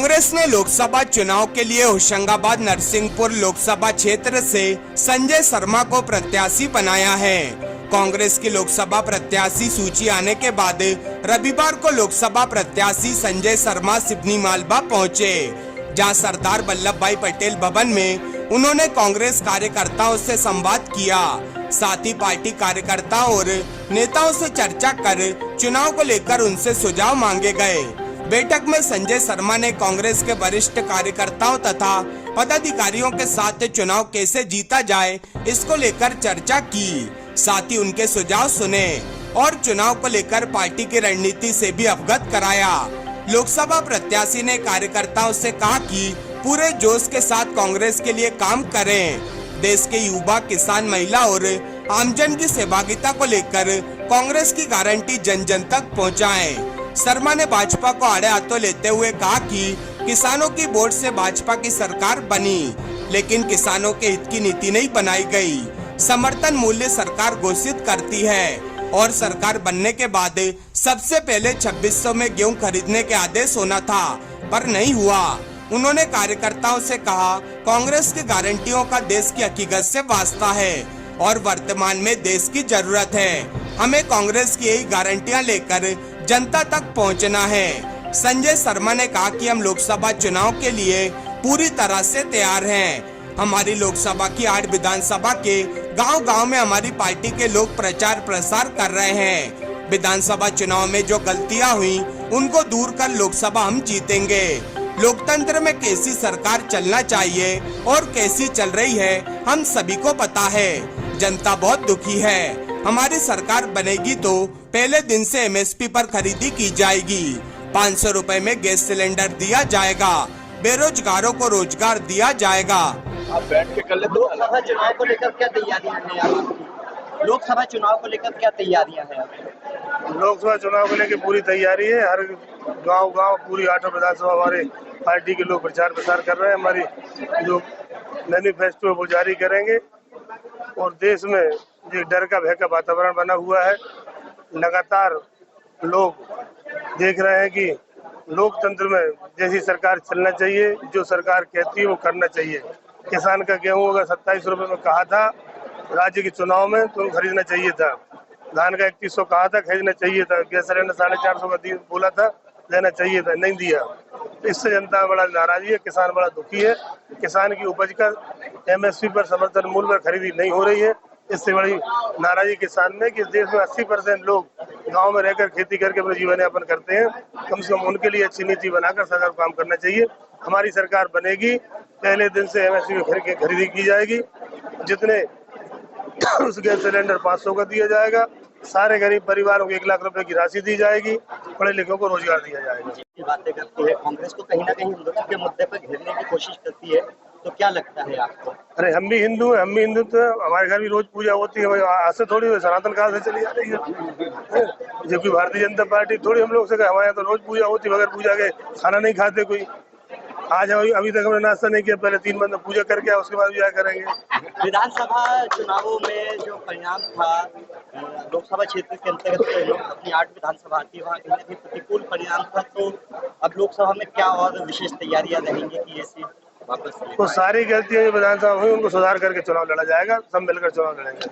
कांग्रेस ने लोकसभा चुनाव के लिए होशंगाबाद नरसिंहपुर लोकसभा क्षेत्र से संजय शर्मा को प्रत्याशी बनाया है। कांग्रेस की लोकसभा प्रत्याशी सूची आने के बाद रविवार को लोकसभा प्रत्याशी संजय शर्मा सिवनी मालवा पहुंचे, जहां सरदार वल्लभ भाई पटेल भवन में उन्होंने कांग्रेस कार्यकर्ताओं से संवाद किया। साथ ही पार्टी कार्यकर्ताओं और नेताओं से चर्चा कर चुनाव को लेकर उनसे सुझाव मांगे गए। बैठक में संजय शर्मा ने कांग्रेस के वरिष्ठ कार्यकर्ताओं तथा पदाधिकारियों के साथ चुनाव कैसे जीता जाए इसको लेकर चर्चा की। साथ ही उनके सुझाव सुने और चुनाव को लेकर पार्टी की रणनीति से भी अवगत कराया। लोकसभा प्रत्याशी ने कार्यकर्ताओं से कहा कि पूरे जोश के साथ कांग्रेस के लिए काम करें। देश के युवा, किसान, महिला और आमजन की सहभागिता को लेकर कांग्रेस की गारंटी जन जन तक पहुँचाएं। शर्मा ने भाजपा को आड़े हाथों लेते हुए कहा कि किसानों की वोट से भाजपा की सरकार बनी, लेकिन किसानों के हित की नीति नहीं बनाई गई। समर्थन मूल्य सरकार घोषित करती है और सरकार बनने के बाद सबसे पहले 2600 में गेहूं खरीदने के आदेश होना था, पर नहीं हुआ। उन्होंने कार्यकर्ताओं से कहा, कांग्रेस की गारंटियों का देश की हकीकत से वास्ता है और वर्तमान में देश की जरूरत है। हमें कांग्रेस की यही गारंटियां लेकर जनता तक पहुंचना है। संजय शर्मा ने कहा कि हम लोकसभा चुनाव के लिए पूरी तरह से तैयार हैं। हमारी लोकसभा की 8 विधानसभा के गांव-गांव में हमारी पार्टी के लोग प्रचार प्रसार कर रहे हैं। विधानसभा चुनाव में जो गलतियां हुई उनको दूर कर लोकसभा हम जीतेंगे। लोकतंत्र में कैसी सरकार चलना चाहिए और कैसी चल रही है हम सभी को पता है। जनता बहुत दुखी है। हमारी सरकार बनेगी तो पहले दिन से एमएसपी पर खरीदी की जाएगी। 500 रुपए में गैस सिलेंडर दिया जाएगा। बेरोजगारों को रोजगार दिया जाएगा। आप बैठ के कर ले। लोकसभा चुनाव को लेकर क्या तैयारियां हैं आपकी? लोकसभा चुनाव को लेकर क्या तैयारियां हैं आपकी? लोकसभा चुनाव को लेकर पूरी तैयारी है। हर गांव पूरी 8 विधानसभा हमारे पार्टी के लोग प्रचार प्रसार कर रहे हैं। हमारी जो मैनिफेस्टो वो जारी करेंगे और देश में जो डर का भय का वातावरण बना हुआ है, लगातार लोग देख रहे हैं कि लोकतंत्र में जैसी सरकार चलना चाहिए, जो सरकार कहती है वो करना चाहिए। किसान का गेहूं अगर 27 रुपए में कहा था राज्य के चुनाव में तो खरीदना चाहिए था। धान का 3100 कहा था, खरीदना चाहिए था। गैस सिलेंडर 450 का बोला था, देना चाहिए था, नहीं दिया। इससे जनता बड़ा नाराजी है, किसान बड़ा दुखी है। किसान की उपज का एमएसपी पर समर्थन मूल्य पर खरीदी नहीं हो रही है। इससे बड़ी नाराजी किसान में कि देश में 80% लोग गांव में रहकर खेती करके अपना जीवन यापन करते हैं। कम से कम उनके लिए अच्छी नीति बनाकर सरकार को काम करना चाहिए। हमारी सरकार बनेगी, पहले दिन से एमएसपी खरीदी की जाएगी। जितने उस गैस सिलेंडर 500 का दिया जाएगा। सारे गरीब परिवारों को 1 लाख रुपए की राशि दी जाएगी। पढ़े लिखों को रोजगार दिया जाएगा। बातें करती है कांग्रेस को कहीं ना कहीं हिंदुत्व के मुद्दे पर घेरने की कोशिश करती है, तो क्या लगता है आपको? अरे हम भी हिंदू हैं, हम भी हिंदुत्व, हमारे घर भी रोज पूजा होती है। आज से थोड़ी सनातन काल से चली आ रही है। जबकि भारतीय जनता पार्टी थोड़ी हम लोग से हमारे यहाँ तो रोज पूजा होती है। बगैर पूजा के खाना नहीं खाते कोई। आज अभी तक हमने नाश्ता नहीं किया। पहले 3 बंद पूजा करके उसके बाद पूजा करेंगे। विधानसभा चुनावों में जो परिणाम था, लोकसभा क्षेत्र के अंतर्गत अपनी 8 विधानसभा आती है, वहाँ कहीं ना कहीं प्रतिकूल परिणाम था। तो अब लोकसभा में क्या और विशेष तैयारियां रहेंगी कि ऐसी वापस? तो सारी गलतियां जो विधानसभा हुई उनको सुधार करके चुनाव लड़ा जाएगा। सब मिलकर चुनाव लड़ेंगे।